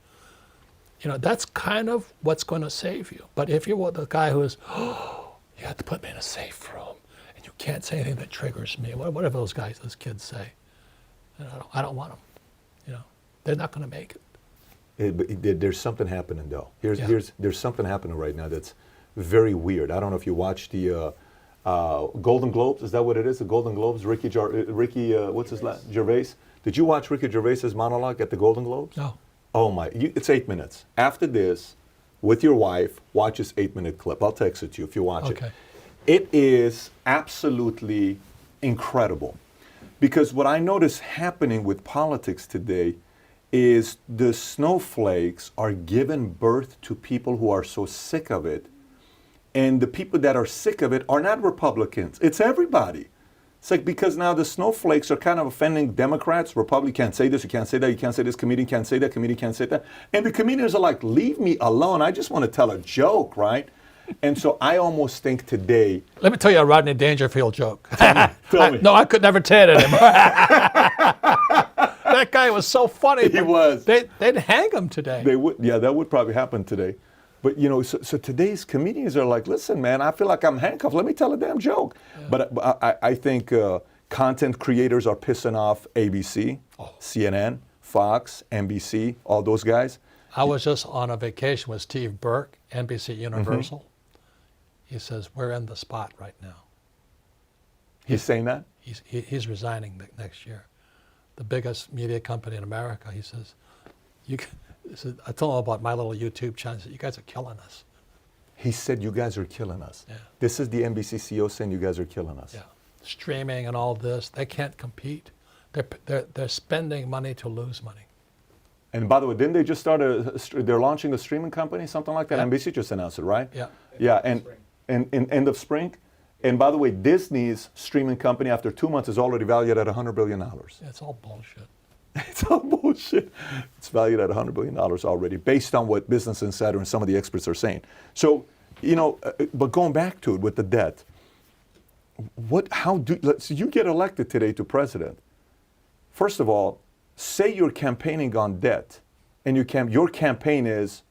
That's kind of what's going to save you. But if you're the guy who is, you have to put me in a safe room, and you can't say anything that triggers me, whatever those kids say, I don't want them. They're not going to make it. There's something happening though. There's something happening right now that's very weird. I don't know if you watched the Golden Globes. Is that what it is? The Golden Globes. Ricky, what's his last? Gervais. Did you watch Ricky Gervais's monologue at the Golden Globes? No. Oh my! It's 8 minutes. After this, with your wife, watch this 8-minute clip. I'll text it to you if you watch it. It is absolutely incredible, because what I notice happening with politics today is the snowflakes are giving birth to people who are so sick of it. And the people that are sick of it are not Republicans. It's everybody. It's like, because now the snowflakes are kind of offending Democrats. Republicans can't say this, you can't say that, you can't say this, comedian can't say that, comedian can't say that. And the comedians are like, leave me alone. I just want to tell a joke, right? And so I almost think today... Let me tell you a Rodney Dangerfield joke. Tell me. No, I could never tell it anymore. That guy was so funny. He was. They'd hang him today. They would, yeah, that would probably happen today. But you know, so today's comedians are like, listen, man, I feel like I'm handcuffed. Let me tell a damn joke. Yeah. But I think content creators are pissing off ABC, CNN, Fox, NBC, all those guys. I was just on a vacation with Steve Burke, NBC Universal. Mm-hmm. He says, we're in the spot right now. He's saying that? He's resigning next year. The biggest media company in America, he says, I told him about my little YouTube channel. He said, you guys are killing us. He said, you guys are killing us. Yeah. This is the NBC CEO saying, you guys are killing us. Yeah. Streaming and all this, they can't compete. They're spending money to lose money. And by the way, didn't they just start they're launching a streaming company, something like that? Yeah. NBC just announced it, right? Yeah. Yeah, and in end of spring. And by the way, Disney's streaming company after 2 months is already valued at $100 billion. It's all bullshit. It's all bullshit. It's valued at $100 billion already, based on what Business Insider and some of the experts are saying. So, you know, but going back to it with the debt, so you get elected today to president. First of all, say you're campaigning on debt, and your campaign is,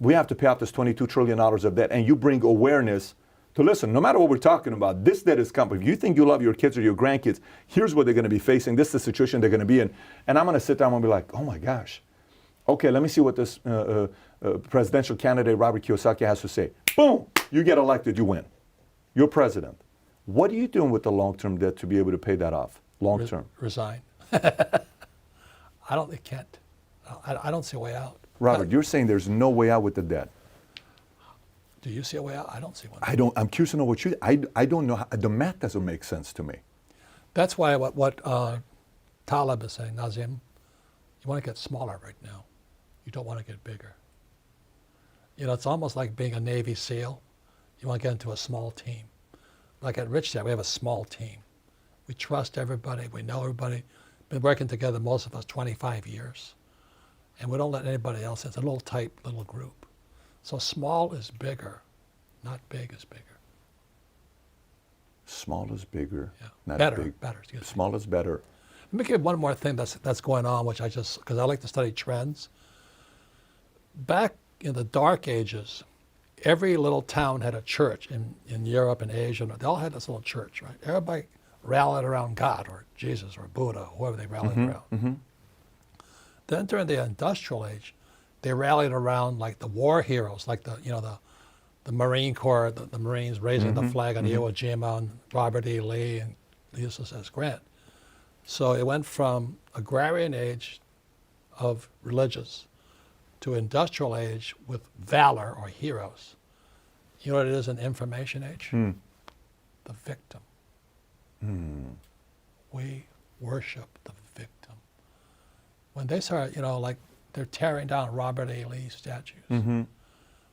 we have to pay off this $22 trillion of debt, and you bring awareness to listen, no matter what we're talking about, this debt is coming. If you think you love your kids or your grandkids, here's what they're going to be facing. This is the situation they're going to be in. And I'm going to sit down and be like, oh my gosh. Okay, let me see what this presidential candidate, Robert Kiyosaki, has to say. Boom, you get elected, you win. You're president. What are you doing with the long-term debt to be able to pay that off, long-term? Resign. I don't see a way out. Robert, you're saying there's no way out with the debt. Do you see a way out? I don't see one. I'm curious to know what I don't know. The math doesn't make sense to me. That's why what Taleb is saying, Nazim, you want to get smaller right now. You don't want to get bigger. You know, it's almost like being a Navy SEAL. You want to get into a small team. Like at Rich Dad, we have a small team. We trust everybody. We know everybody. Been working together, most of us, 25 years. And we don't let anybody else in. It's a little tight little group. So small is bigger, not big is bigger. Small is bigger, yeah. not better, big. Better, excuse me. Small is better. Let me give one more thing that's going on, which because I like to study trends. Back in the Dark Ages, every little town had a church in Europe and Asia. They all had this little church, right? Everybody rallied around God or Jesus or Buddha, whoever they rallied around. Mm-hmm. Then during the Industrial Age, they rallied around like the war heroes, like the Marine Corps, the Marines raising the flag on Iwo Jima and Robert E. Lee and Ulysses S. Grant. So it went from agrarian age of religious to industrial age with valor or heroes. You know what it is in information age? The victim. We worship the victim. When they start, like they're tearing down Robert A. Lee statues. Mm-hmm.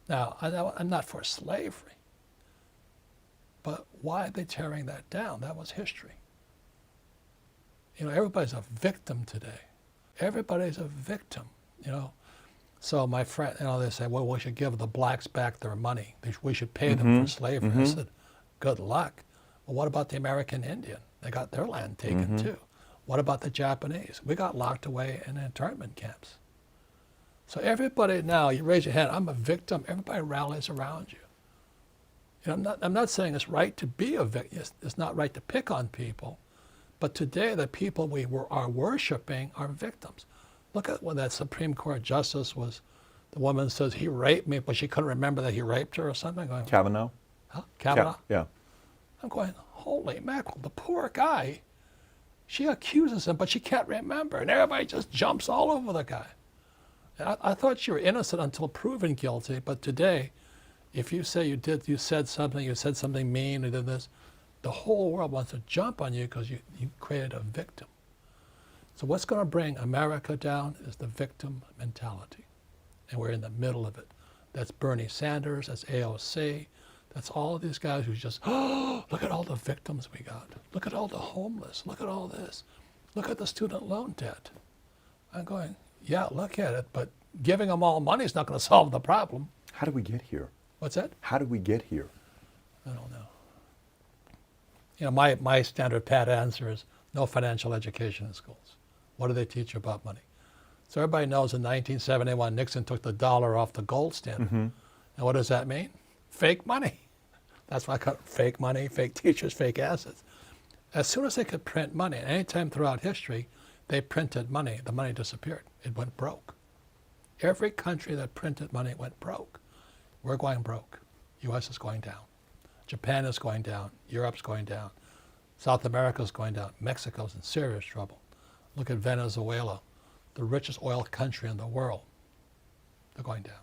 Now, I'm not for slavery, but why are they tearing that down? That was history. Everybody's a victim today. Everybody's a victim, So my friend, they say, well, we should give the blacks back their money. We should pay them for slavery. I said, good luck. Well, what about the American Indian? They got their land taken too. What about the Japanese? We got locked away in internment camps. So everybody now, you raise your hand, I'm a victim, everybody rallies around you. I'm not saying it's right to be a victim. It's not right to pick on people. But today, the people we are worshiping are victims. Look at when that Supreme Court justice was, the woman says, he raped me, but she couldn't remember that he raped her or something. Going, Kavanaugh? Huh? Kavanaugh? Yeah. I'm going, holy mackerel, the poor guy. She accuses him, but she can't remember. And everybody just jumps all over the guy. And I thought you were innocent until proven guilty, but today, if you say you said something mean, or did this, the whole world wants to jump on you because you created a victim. So what's going to bring America down is the victim mentality. And we're in the middle of it. That's Bernie Sanders, that's AOC, that's all of these guys who just, look at all the victims we got. Look at all the homeless. Look at all this. Look at the student loan debt. I'm going, yeah, look at it, but giving them all money is not going to solve the problem. How did we get here? What's that? How did we get here? I don't know. My standard pat answer is no financial education in schools. What do they teach you about money? So everybody knows in 1971, Nixon took the dollar off the gold standard. And what does that mean? Fake money. That's why I call it fake money, fake teachers, fake assets. As soon as they could print money, and any time throughout history, they printed money, the money disappeared. It went broke. Every country that printed money went broke. We're going broke. U.S. is going down. Japan is going down. Europe's going down. South America's going down. Mexico's in serious trouble. Look at Venezuela, the richest oil country in the world. They're going down.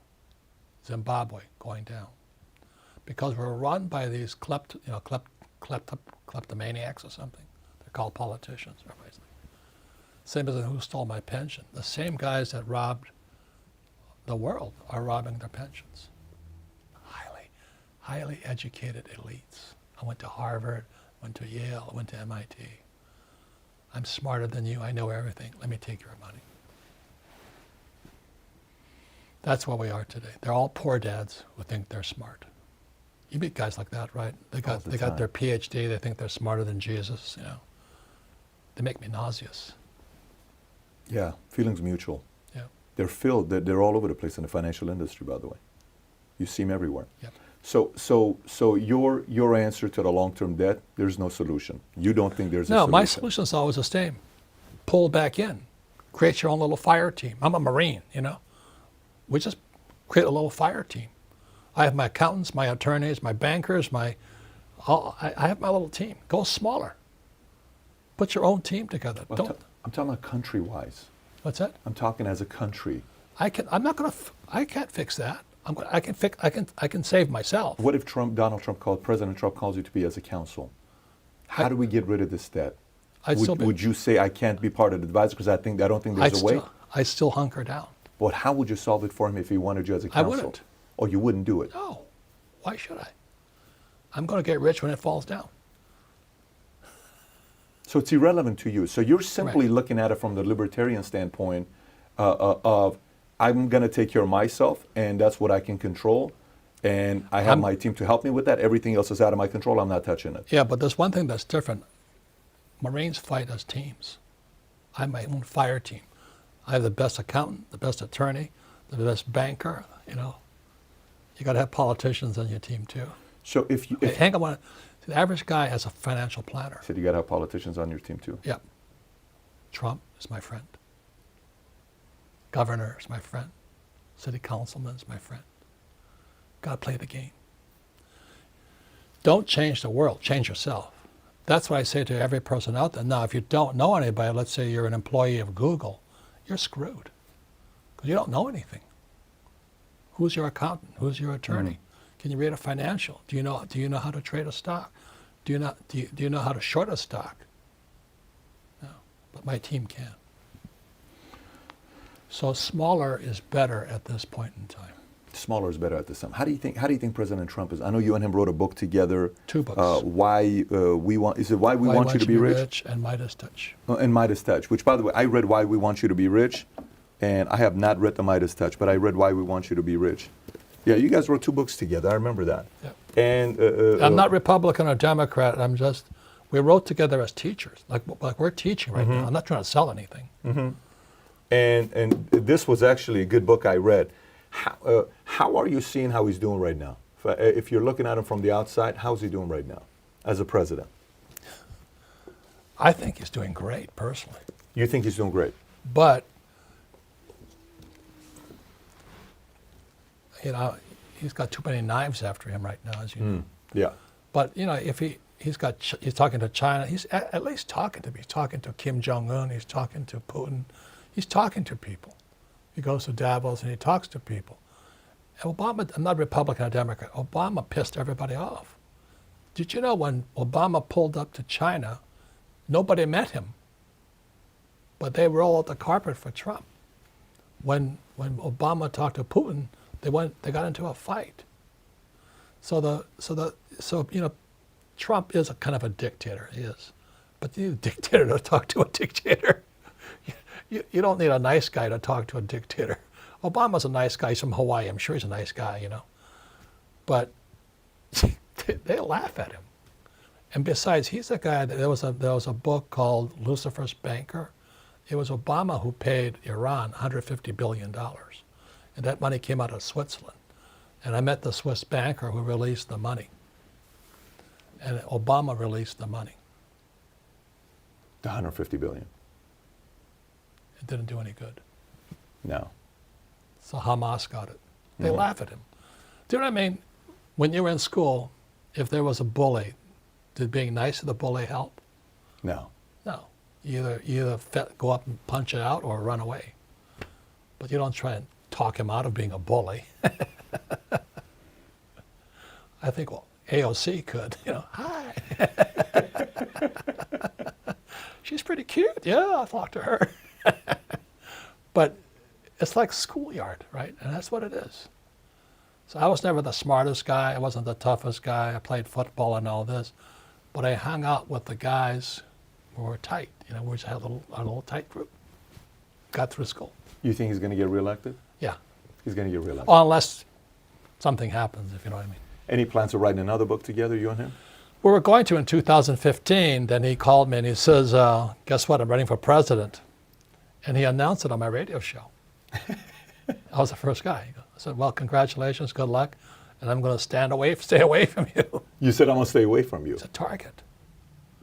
Zimbabwe going down. Because we're run by these kleptomaniacs or something. They're called politicians. Everybody's like, same as who stole my pension. The same guys that robbed the world are robbing their pensions. Highly educated elites. I went to Harvard, went to Yale, I went to MIT. I'm smarter than you, I know everything. Let me take your money. That's where we are today. They're all poor dads who think they're smart. You meet guys like that, right? They got their PhD, they think they're smarter than Jesus, you know. They make me nauseous. Yeah, feelings mutual. Yeah. They're all over the place in the financial industry, by the way. You see them everywhere. Yep. So your answer to the long-term debt, there's no solution. You don't think there's a solution? No, my solution is always the same. Pull back in. Create your own little fire team. I'm a Marine, you know. We just create a little fire team. I have my accountants, my attorneys, my bankers, I have my little team. Go smaller. Put your own team together. Well, I'm talking about country-wise. What's that? I'm talking as a country. I can't fix that. I can save myself. What if President Trump calls you to be as a counsel? How do we get rid of this debt? Would you say I can't be part of the advisor because I don't think there's a way? I still hunker down. But how would you solve it for him if he wanted you as a counsel? I wouldn't. Or you wouldn't do it? No. Why should I? I'm going to get rich when it falls down. So it's irrelevant to you. So you're simply Right. looking at it from the libertarian standpoint of I'm going to take care of myself, and that's what I can control, and I have my team to help me with that. Everything else is out of my control. I'm not touching it. Yeah, but there's one thing that's different. Marines fight as teams. I have my own fire team. I have the best accountant, the best attorney, the best banker, you know. You got to have politicians on your team too. So if Hang on, the average guy has a financial planner. said you got to have politicians on your team too. Yeah. Trump is my friend. Governor is my friend. City councilman is my friend. Got to play the game. Don't change the world, change yourself. That's what I say to every person out there. Now, if you don't know anybody, let's say you're an employee of Google, you're screwed because you don't know anything. Who's your accountant? Who's your attorney? Can you read a financial? Do you know how to trade a stock? Do you know how to short a stock? No, but my team can. So smaller is better at this point in time. Smaller is better at this time. How do you think President Trump is? I know you and him wrote a book together. 2 books. Why we want you to be rich? And Midas Touch. And Midas Touch, which by the way, I read Why We Want You to Be Rich, and I have not read the Midas Touch, but I read Why We Want You to Be Rich. Yeah, you guys wrote 2 books together. I remember that. Yeah. And I'm not Republican or Democrat. We wrote together as teachers, like we're teaching right now. I'm not trying to sell anything. And this was actually a good book I read. How are you seeing how he's doing right now? If you're looking at him from the outside, how's he doing right now as a president? I think he's doing great, personally. You think he's doing great? But, you know, he's got too many knives after him right now, as you know. Yeah. But, you know, if he's talking to China, he's at least talking to me. He's talking to Kim Jong-un, he's talking to Putin. He's talking to people. He goes to Davos and he talks to people. And Obama, I'm not Republican or Democrat, Obama pissed everybody off. Did you know when Obama pulled up to China, nobody met him, but they rolled the carpet for Trump. When Obama talked to Putin, they got into a fight. So you know, Trump is a kind of a dictator, he is. But you need a dictator to talk to a dictator. You don't need a nice guy to talk to a dictator. Obama's a nice guy. He's from Hawaii. I'm sure he's a nice guy, you know. But they laugh at him. And besides, he's a guy. There was a book called Lucifer's Banker. It was Obama who paid Iran $150 billion. And that money came out of Switzerland. And I met the Swiss banker who released the money. And Obama released the money. The 150 billion. It didn't do any good. No. So Hamas got it. They laugh at him. Do you know what I mean? When you were in school, if there was a bully, did being nice to the bully help? No. No. You either go up and punch it out or run away. But you don't try and talk him out of being a bully. I think AOC could, hi. She's pretty cute. Yeah, I'll talk to her. But it's like schoolyard, right? And that's what it is. So I was never the smartest guy. I wasn't the toughest guy. I played football and all this. But I hung out with the guys who were tight. We just had a little tight group. Got through school. You think he's going to get reelected? Yeah. He's going to get reelected. Well, unless something happens, if you know what I mean. Any plans of writing another book together, you and him? We were going to in 2015. Then he called me and he says, guess what? I'm running for president. And he announced it on my radio show. I was the first guy. I said, well, congratulations, good luck. And I'm going to stay away from you. You said I'm going to stay away from you. It's a target.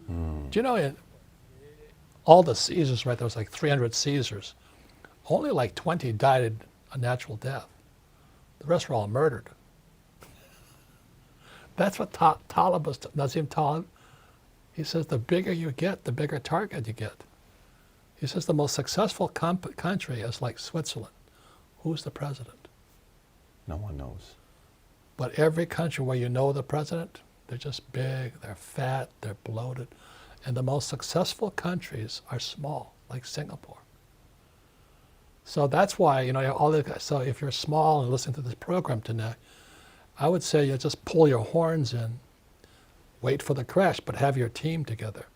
Do you know, all the Caesars, right, there was like 300 Caesars. Only like 20 died a natural death. The rest were all murdered. That's what Nassim Taleb, he says the bigger you get, the bigger target you get. He says the most successful country is like Switzerland. Who's the president? No one knows. But every country where you know the president, they're just big, they're fat, they're bloated. And the most successful countries are small, like Singapore. So that's why, all the guys, so if you're small and listening to this program tonight, I would say you just pull your horns in, wait for the crash, but have your team together.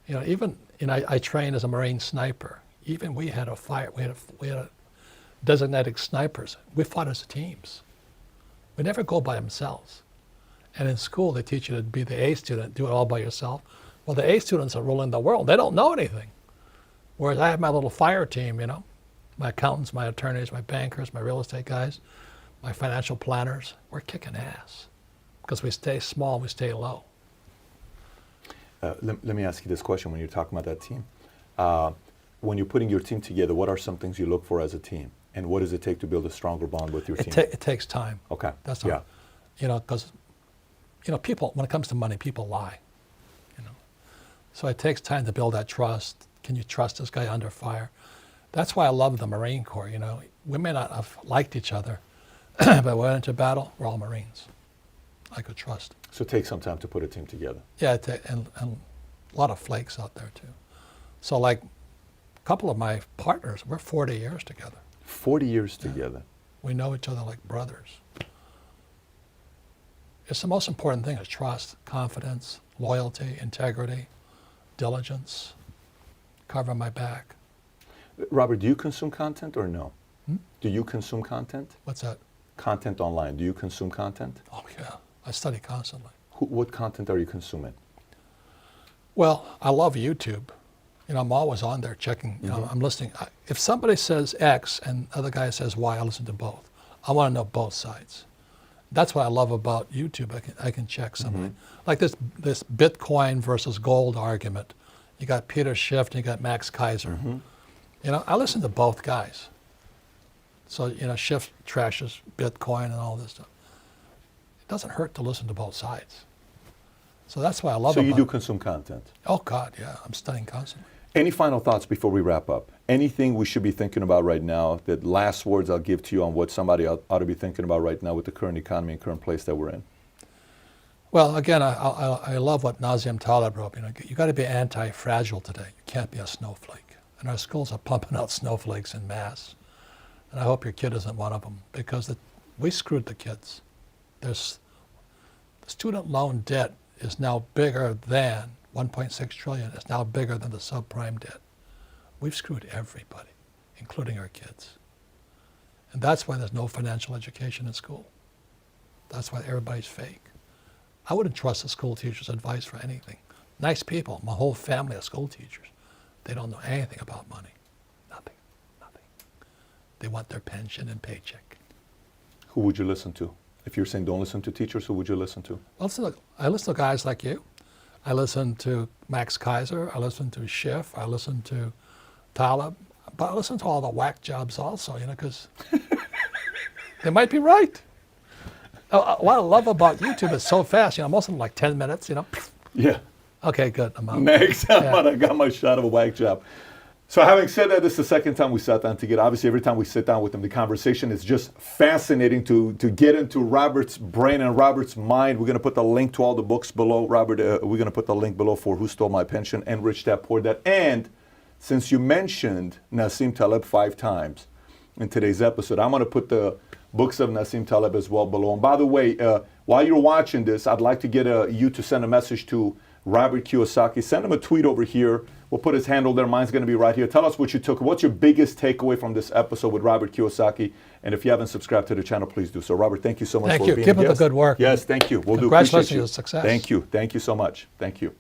I trained as a Marine sniper. Even we had we had a designated snipers. We fought as teams. We never go by themselves. And in school, they teach you to be the A student, do it all by yourself. Well, the A students are ruling the world. They don't know anything. Whereas I have my little fire team, my accountants, my attorneys, my bankers, my real estate guys, my financial planners. We're kicking ass because we stay small, we stay low. Let me ask you this question when you're talking about that team. When you're putting your team together, what are some things you look for as a team? And what does it take to build a stronger bond with your team? It takes time. Okay. That's all. Because, people, when it comes to money, people lie. So it takes time to build that trust. Can you trust this guy under fire? That's why I love the Marine Corps. We may not have liked each other, but when we went into battle, we're all Marines. I could trust. So it takes some time to put a team together. Yeah, and a lot of flakes out there too. So like a couple of my partners, we're 40 years together. 40 years together. We know each other like brothers. It's the most important thing is trust, confidence, loyalty, integrity, diligence, cover my back. Robert, do you consume content or no? Do you consume content? What's that? Content online. Do you consume content? Oh yeah, I study constantly. What content are you consuming? Well, I love YouTube. I'm always on there checking. I'm listening. If somebody says X and the other guy says Y, I listen to both. I want to know both sides. That's what I love about YouTube. I can check something. Like this Bitcoin versus gold argument. You got Peter Schiff and you got Max Kaiser. I listen to both guys. So, Schiff trashes Bitcoin and all this stuff. It doesn't hurt to listen to both sides. So that's why I love it. So you do consume content? Oh, God, yeah. I'm studying constantly. Any final thoughts before we wrap up? Anything we should be thinking about right now? The last words I'll give to you on what somebody ought to be thinking about right now with the current economy and current place that we're in? Well, again, I love what Nassim Taleb wrote. You got to be anti-fragile today. You can't be a snowflake. And our schools are pumping out snowflakes in mass. And I hope your kid isn't one of them because we screwed the kids. The student loan debt is now bigger than 1.6 trillion. It's now bigger than the subprime debt. We've screwed everybody, including our kids. And that's why there's no financial education in school. That's why everybody's fake. I wouldn't trust a school teacher's advice for anything. Nice people, my whole family of school teachers. They don't know anything about money. Nothing. They want their pension and paycheck. Who would you listen to? If you're saying don't listen to teachers, who would you listen to? I listen to guys like you. I listen to Max Kaiser. I listen to Schiff. I listen to Taleb. But I listen to all the whack jobs also, because they might be right. What I love about YouTube is so fast. Most of them like 10 minutes, Yeah. Okay, good. I'm out. Next, Yeah. I got my shot of a whack job. So having said that, this is the second time we sat down together. Obviously, every time we sit down with him, the conversation is just fascinating to get into Robert's brain and Robert's mind. We're going to put the link to all the books below. Robert, we're going to put the link below for Who Stole My Pension and Rich Dad Poor Dad. And since you mentioned Nassim Taleb 5 times in today's episode, I'm going to put the books of Nassim Taleb as well below. And by the way, while you're watching this, I'd like to get you to send a message to Robert Kiyosaki. Send him a tweet over here. We'll put his handle there. Mine's going to be right here. Tell us what you took. What's your biggest takeaway from this episode with Robert Kiyosaki? And if you haven't subscribed to the channel, please do so. Robert, thank you so much for being a guest. Keep up the good work. Yes, thank you. We'll do. Congratulations Appreciate you. on your success. Thank you. Thank you so much. Thank you.